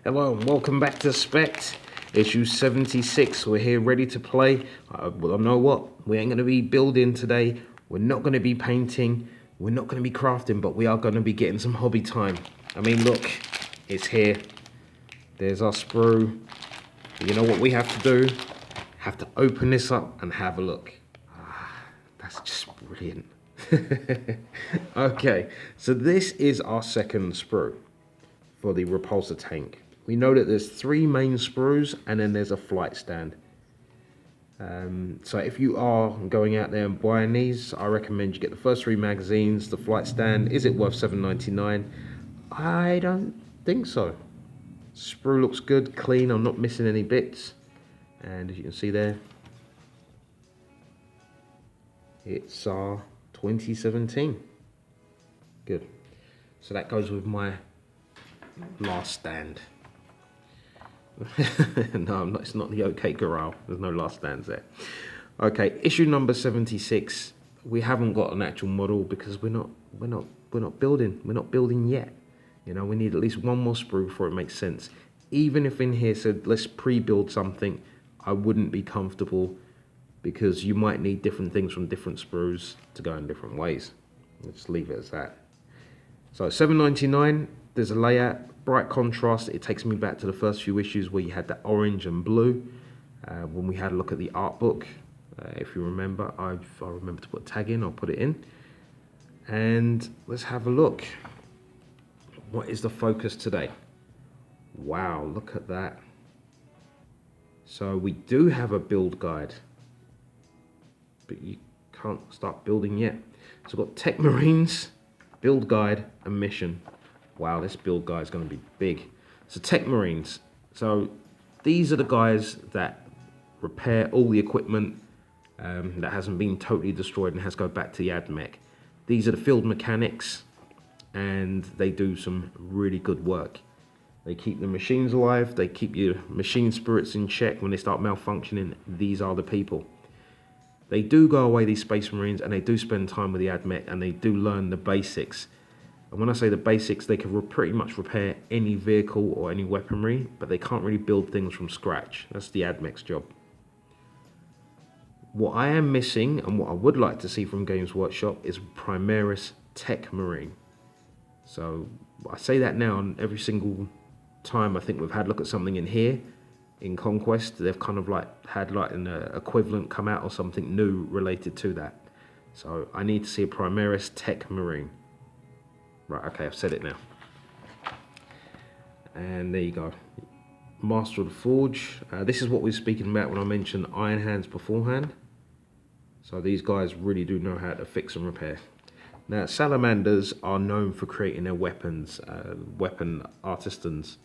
Hello and welcome back to Spekd, issue 76. We're here ready to play. Well, I know what, we ain't going to be building today, we're not going to be painting, we're not going to be crafting, but we are going to be getting some hobby time. I mean, look, it's here. There's our sprue. You know what we have to do? Have to open this up and have a look. That's just brilliant. Okay, so this is our second sprue for the repulsor tank. We know that there's three main sprues and then there's a flight stand. So if you are going out there and buying these, I recommend you get the first three magazines. The flight stand, is it worth $7.99? I don't think so. Sprue looks good, clean, I'm not missing any bits. And as you can see there, it's our 2017. Good. So that goes with my last stand. No, it's not the OK Corral. There's no last stands there. Okay, issue number 76. We haven't got an actual model because we're not building. We're not building yet. You know, we need at least one more sprue before it makes sense. Even if in here said let's pre-build something, I wouldn't be comfortable because you might need different things from different sprues to go in different ways. Let's leave it as that. So $7.99. There's a layout. Bright contrast. It takes me back to the first few issues where you had that orange and blue when we had a look at the art book. If you remember, I remember to put a tag in. I'll put it in. And let's have a look. What is the focus today? Wow, look at that. So we do have a build guide, but you can't start building yet. So we've got Tech Marines, build guide, and mission. Wow, this build guide is going to be big. So Tech Marines. So these are the guys that repair all the equipment that hasn't been totally destroyed and has to go back to the AdMech. These are the field mechanics, and they do some really good work. They keep the machines alive. They keep your machine spirits in check when they start malfunctioning. These are the people. They do go away, these Space Marines, and they do spend time with the AdMech, and they do learn the basics. And when I say the basics, they can pretty much repair any vehicle or any weaponry, but they can't really build things from scratch. That's the AdMech's job. What I am missing, and what I would like to see from Games Workshop, is Primaris Tech Marine. So I say that now, and every single time I think we've had a look at something in here, in Conquest, they've kind of like had like an equivalent come out or something new related to that. So I need to see a Primaris Tech Marine. Right, okay, I've said it now. And there you go. Master of the Forge. This is what we were speaking about when I mentioned Iron Hands beforehand. So these guys really do know how to fix and repair. Now, salamanders are known for creating their weapons, weapon artisans.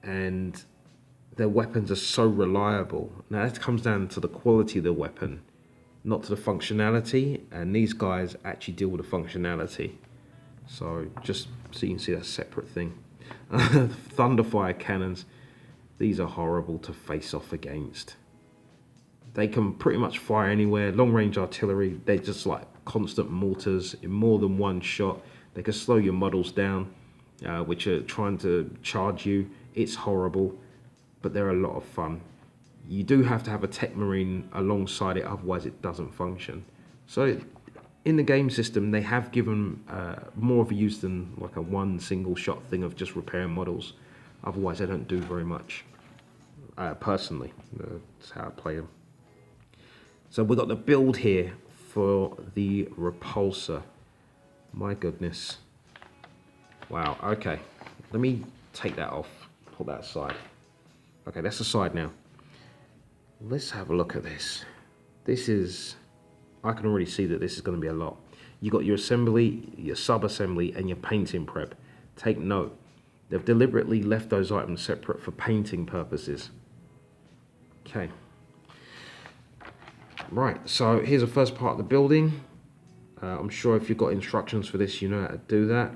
And their weapons are so reliable. Now, that comes down to the quality of the weapon, not to the functionality. And these guys actually deal with the functionality. So just so you can see that separate thing. Thunderfire cannons. These are horrible to face off against. They can pretty much fire anywhere. Long range artillery, they're just like constant mortars in more than one shot. They can slow your models down, which are trying to charge you. It's horrible, but they're a lot of fun. You do have to have a Tech Marine alongside it, otherwise it doesn't function. So in the game system, they have given more of a use than like a one single shot thing of just repairing models. Otherwise, they don't do very much. Personally, that's how I play them. So we've got the build here for the Repulsor. My goodness. Wow, okay. Let me take that off, put that aside. Okay, that's aside now. Let's have a look at this. This is, I can already see that this is going to be a lot. You've got your assembly, your sub-assembly, and your painting prep. Take note, they've deliberately left those items separate for painting purposes. Okay. Right, so here's the first part of the building. I'm sure if you've got instructions for this, you know how to do that.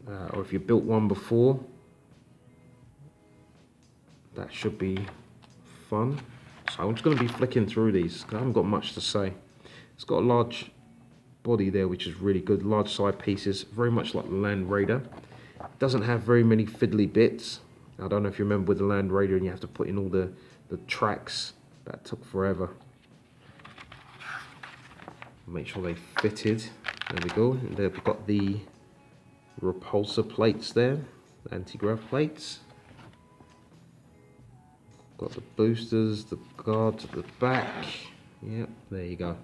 Or if you built one before, that should be fun. So I'm just going to be flicking through these because I haven't got much to say. It's got a large body there, which is really good. Large side pieces, very much like the Land Raider. Doesn't have very many fiddly bits. I don't know if you remember with the Land Raider and you have to put in all the tracks. That took forever. Make sure they fitted. There we go. And there we've got the repulsor plates there, anti-grav plates. Got the boosters, the guards at the back. Yep, there you go.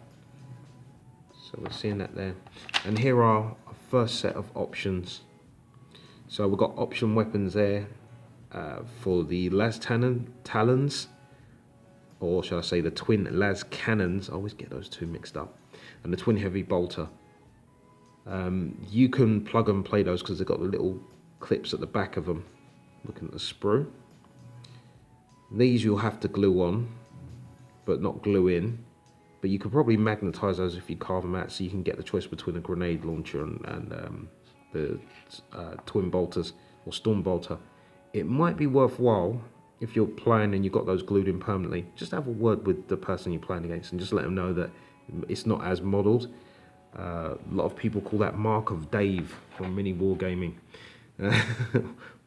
So we're seeing that there. And here are our first set of options. So we've got option weapons there for the las talons, or shall I say the twin las cannons. I always get those two mixed up. And the twin heavy bolter. You can plug and play those because they've got the little clips at the back of them. Looking at the sprue. These you'll have to glue on, but not glue in. But you could probably magnetize those if you carve them out, so you can get the choice between a grenade launcher and the twin bolters or storm bolter. It might be worthwhile if you're playing and you've got those glued in permanently. Just have a word with the person you're playing against and just let them know that it's not as modelled. A lot of people call that Mark of Dave from Mini Wargaming,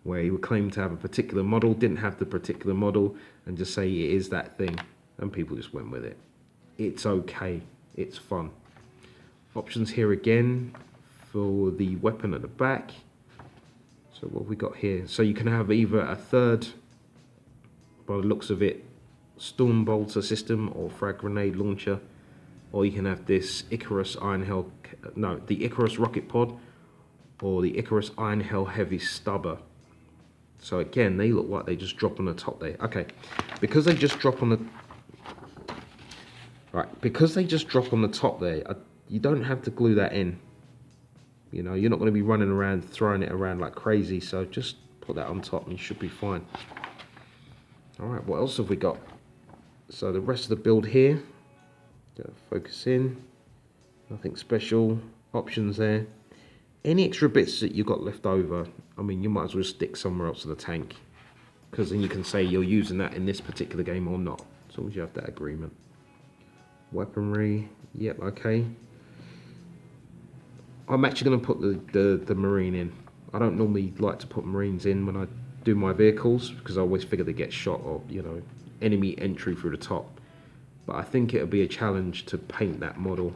where he would claim to have a particular model, didn't have the particular model, and just say it is that thing, and people just went with it. It's okay, it's fun. Options here again for the weapon at the back. So what have we got here? So you can have either a third, by the looks of it, storm bolter system or frag grenade launcher, or you can have this Icarus the Icarus rocket pod, or the Icarus Iron Hell heavy stubber. So again, they look like they just drop on the top there. Okay, because they just drop on the top there, you don't have to glue that in. You know, you're not going to be running around throwing it around like crazy, so just put that on top and you should be fine. Alright, what else have we got? So the rest of the build here, focus in, nothing special, options there. Any extra bits that you've got left over, I mean, you might as well stick somewhere else in the tank, because then you can say you're using that in this particular game or not, as long as you have that agreement. Weaponry, yep, okay. I'm actually going to put the Marine in. I don't normally like to put Marines in when I do my vehicles, because I always figure they get shot or, you know, enemy entry through the top. But I think it'll be a challenge to paint that model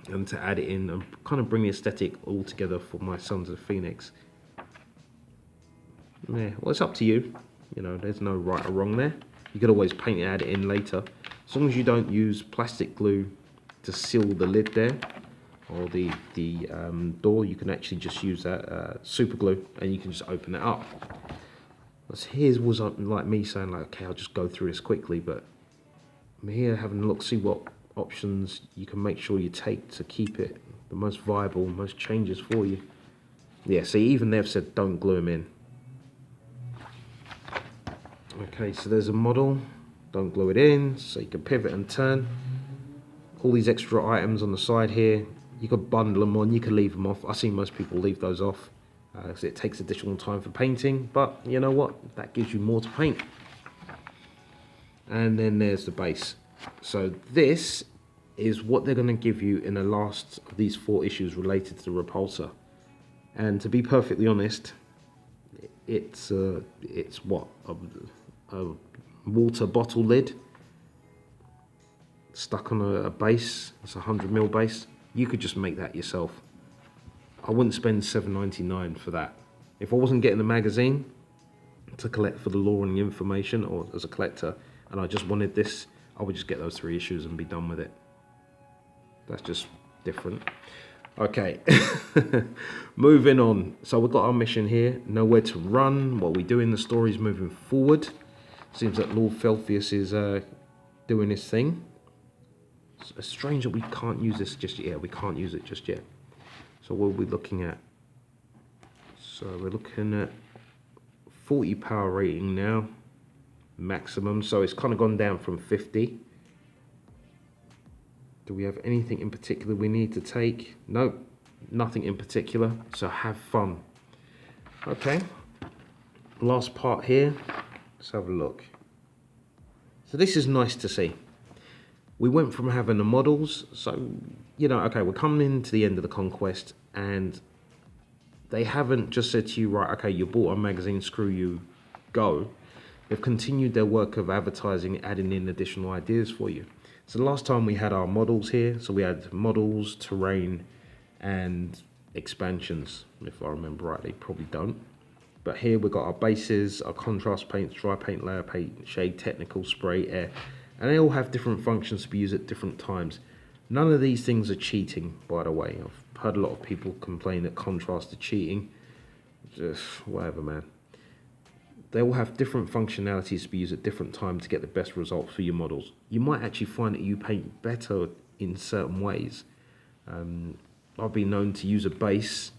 and to add it in and kind of bring the aesthetic all together for my Sons of the Phoenix. Yeah, well, it's up to you. You know, there's no right or wrong there. You could always paint it, add it in later. As long as you don't use plastic glue to seal the lid there, or the door, you can actually just use that super glue and you can just open it up. Here's was like me saying like, okay, I'll just go through this quickly, but I'm here having a look, see what options you can make sure you take to keep it the most viable, most changes for you. Yeah, see, even they've said don't glue them in. Okay, so there's a model, don't glue it in, so you can pivot and turn. All these extra items on the side here, you could bundle them on, you could leave them off. I see most people leave those off, because it takes additional time for painting, but you know what, that gives you more to paint. And then there's the base. So this is what they're going to give you in the last of these 4 issues related to the Repulsor. And to be perfectly honest, it's what, a water bottle lid stuck on a base. It's a 100mm base. You could just make that yourself. I wouldn't spend $7.99 for that. If I wasn't getting the magazine to collect for the lore and the information, or as a collector, and I just wanted this, I would just get those 3 issues and be done with it. That's just different. Okay, moving on. So we've got our mission here, know where to run, what we do in the stories moving forward. Seems that Lord Felthius is doing his thing. It's strange that we can't use this just yet. Yeah, we can't use it just yet. So what are we looking at? So we're looking at 40 power rating now, maximum. So it's kind of gone down from 50. Do we have anything in particular we need to take? Nope, nothing in particular. So have fun. Okay, last part here. Let's have a look. So this is nice to see. We went from having the models, so, you know, okay, we're coming into the end of the Conquest, and they haven't just said to you, right, okay, you bought a magazine, screw you, go. They've continued their work of advertising, adding in additional ideas for you. So the last time we had our models here, so we had models, terrain, and expansions, if I remember rightly, probably don't. But here we've got our bases, our contrast paints, dry paint, layer paint, shade, technical, spray, air. And they all have different functions to be used at different times. None of these things are cheating, by the way. I've heard a lot of people complain that contrast are cheating. Just whatever, man. They all have different functionalities to be used at different times to get the best results for your models. You might actually find that you paint better in certain ways. I've been known to use a base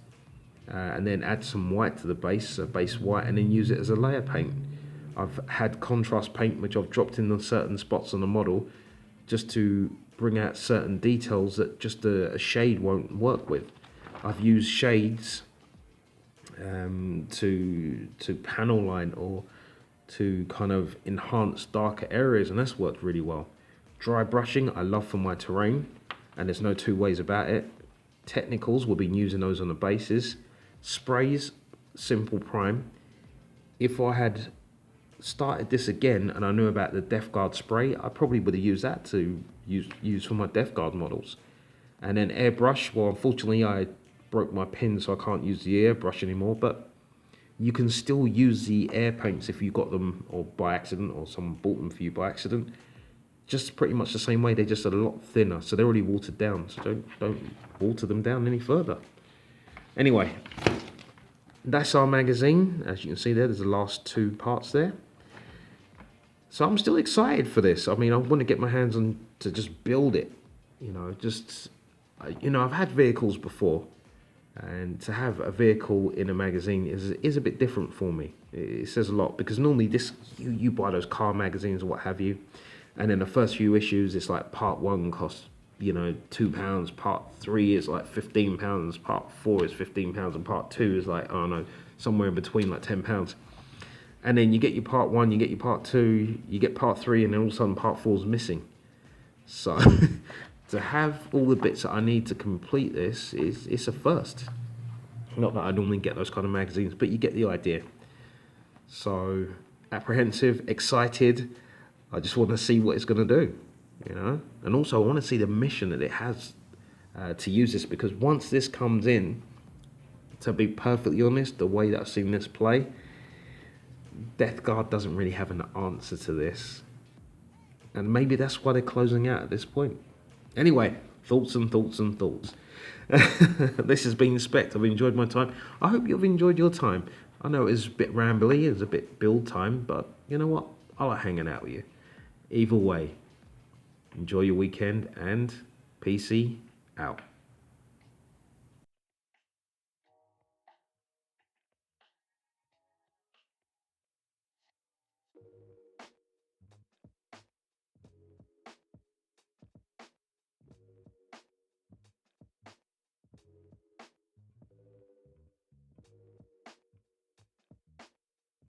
and then add some white to the base, a base white, and then use it as a layer paint. I've had contrast paint which I've dropped in on certain spots on the model just to bring out certain details that just a shade won't work with. I've used shades to panel line or to kind of enhance darker areas, and that's worked really well. Dry brushing I love for my terrain, and there's no two ways about it. Technicals, we've been using those on the bases. Sprays, simple prime. If I had started this again and I knew about the Death Guard spray, I probably would have used that to use for my Death Guard models. And then airbrush, well, unfortunately I broke my pin, so I can't use the airbrush anymore, but you can still use the air paints if you got them or by accident, or someone bought them for you by accident. Just pretty much the same way, they're just a lot thinner, so they're already watered down, so don't water them down any further. Anyway, that's our magazine. As you can see there's the last two parts there. So I'm still excited for this. I mean, I want to get my hands on to just build it, I've had vehicles before, and to have a vehicle in a magazine is a bit different for me. It says a lot, because normally you buy those car magazines or what have you, and in the first few issues it's like part 1 costs £2, part 3 is like £15, part 4 is £15, and part 2 is like, oh no, somewhere in between, like £10. And then you get your part 1, you get your part 2, you get part 3, and then all of a sudden part 4 is missing. So to have all the bits that I need to complete this it's a first. Not that I normally get those kind of magazines, but you get the idea. So apprehensive, excited. I just want to see what it's going to do, And also I want to see the mission that it has to use this, because once this comes in, to be perfectly honest, the way that I've seen this play, Death Guard doesn't really have an answer to this. And maybe that's why they're closing out at this point. Anyway, thoughts and thoughts and thoughts. This has been Spekd. I've enjoyed my time. I hope you've enjoyed your time. I know it was a bit rambly, it was a bit build time, but you know what? I like hanging out with you. Either way, enjoy your weekend, and PC out.